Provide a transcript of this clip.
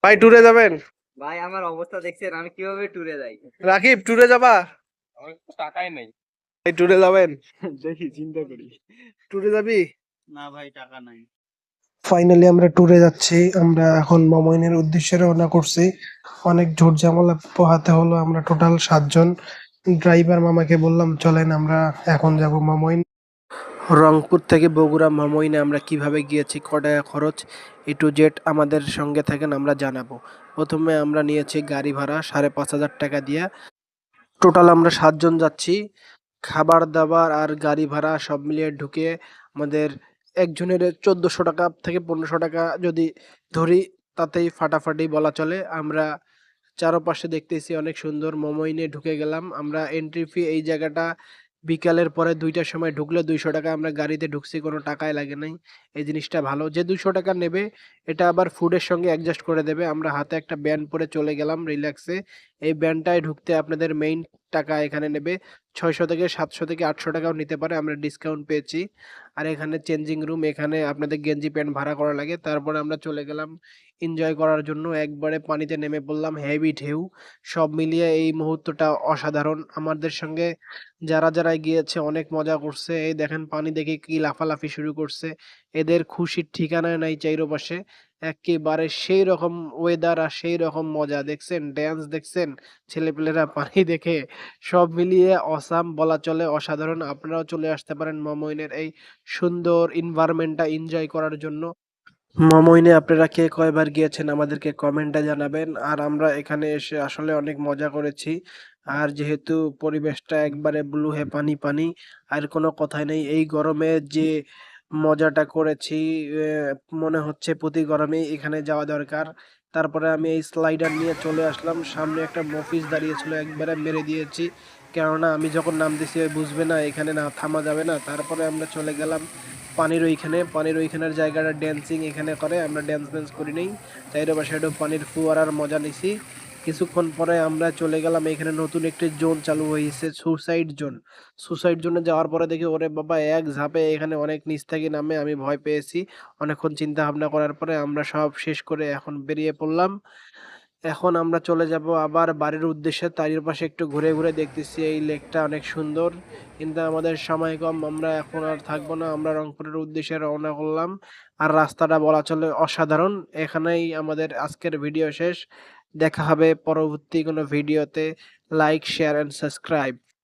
ভাই ট্যুরে যাবেন? ভাই আমার অবস্থা দেখছেন, আমি কিভাবে ট্যুরে যাই। রাকিব ট্যুরে যাবা? আমার তো টাকাই নাই। ভাই ট্যুরে যাবেন? দেখি চিন্তা করি। ট্যুরে যাবি? না ভাই, টাকা নাই। ফাইনালি আমরা ট্যুরে যাচ্ছি। আমরা এখন মমইনের উদ্দেশ্যে রওনা করছি। অনেক ঝুট ঝামেলা পোহাতে হলো। আমরা টোটাল 7 জন। ড্রাইভার মামাকে বললাম চলেন আমরা এখন যাব মমইন। রংপুর থেকে বগুড়া মমইনে আমরা কিভাবে গিয়েছি, ক টাকা খরচ, A to Z আমাদের সঙ্গে থাকেন, আমরা জানাবো। প্রথমে আমরা নিয়েছি গাড়ি ভাড়া 5,500 টাকা দিয়ে। টোটাল আমরা 7 জন যাচ্ছি। খাবার দাবার আর গাড়ি ভাড়া সব মিলিয়ে ঢুকে আমাদের একজনের 1400 টাকা থেকে 1500 টাকা যদি ধরি, তাতেই ফাটাফাটি বলা চলে। আমরা চারপাশে দেখতেছি অনেক সুন্দর। মমইনে ঢুকে গেলাম আমরা। এন্ট্রি ফি এই জায়গাটা বিকালের পরে 2টার সময় ঢুকলে 200 টাকা। আমরা গাড়িতে ঢুকছি, কোনো টাকাই লাগে নাই। এই জিনিসটা ভালো যে 200 টাকা নেবে, এটা আবার ফুডের সঙ্গে অ্যাডজাস্ট করে দেবে। আমরা হাতে একটা ব্যান্ড পরে চলে গেলাম রিল্যাক্সে। এই ব্যান্ডটায় ঢুকতে আপনাদের মেইন টাকা এখানে নেবে 600 থেকে 700 থেকে 800 টাকাও নিতে পারে। আমরা ডিসকাউন্ট পেয়েছি। আর এখানে চেঞ্জিং রুম, এখানে আপনাদের গেঞ্জি প্যান্ট ভাড়া করা লাগে। তারপরে আমরা চলে গেলাম এনজয় করার জন্য। একবারে পানিতে নেমে পড়লাম, হেভি ঢেউ। সব মিলিয়ে এই মুহূর্তটা অসাধারণ। আমাদের সঙ্গে যারা গিয়েছে অনেক মজা করছে। এই দেখেন পানি দেখে কি লাফালাফি শুরু করছে। এদের খুশির ঠিকানা নাই চাইরপাশে। একেবারে সেই রকম ওয়েদার আর সেই রকম মজা। দেখছেন ড্যান্স, দেখছেন ছেলেপেলেরা পানি দেখে। সব মিলিয়ে অসাম বলা চলে, অসাধারণ। আপনারাও চলে আসতে পারেন মমইনের এই সুন্দর এনভায়রনমেন্টটা এনজয় করার জন্য। মমইনে আপনারা কে কয়বার গিয়েছেন আমাদেরকে কমেন্টে জানাবেন। আর আমরা এখানে এসে আসলে অনেক মজা করেছি। আর যেহেতু পরিবেশটা একবারে ব্লু হে পানি পানি, আর কোনো কথাই নেই। এই গরমে যে মজাটা করেছি, মনে হচ্ছে প্রতি গরমেই এখানে যাওয়া দরকার। তারপরে আমি এই স্লাইডার নিয়ে চলে আসলাম। সামনে একটা মফিজ দাঁড়িয়েছিল, একবারে মেরে দিয়েছি। কেননা আমি যখন নামতেছি ও বুঝবে না এখানে না থামা যাবে না। তারপরে আমরা চলে গেলাম পানির ওইখানের জায়গাটা ড্যান্সিং এখানে করে। আমরা ড্যান্স করি নাই, চাইরপাশে একটু পানির ফোয়ারার মজা নিছি। কিছুক্ষণ পরে আমরা চলে গেলাম, এখানে নতুন একটি জোন চালু হয়েছে, সুসাইড জোনে যাওয়ার পরে দেখি ওরে বাবা এক ঝাঁপে এখানে অনেক নিচ থেকে নামে। আমি ভয় পেয়েছি। অনেকক্ষণ চিন্তা ভাবনা করার পরে আমরা সব শেষ করে এখন বেরিয়ে পড়লাম। এখন আমরা চলে যাব আবার বাড়ির উদ্দেশ্যে। চারিপাশে একটু ঘুরে ঘুরে দেখতেছি এই লেকটা অনেক সুন্দর, কিন্তু আমাদের সময় কম। আমরা এখন আর থাকবো না, আমরা রংপুরের উদ্দেশ্যে রওনা করলাম। আর রাস্তাটা বলা চলে অসাধারণ। এখানেই আমাদের আজকের ভিডিও শেষ। দেখা হবে পরবর্তী কোনো ভিডিওতে। Like, share and subscribe.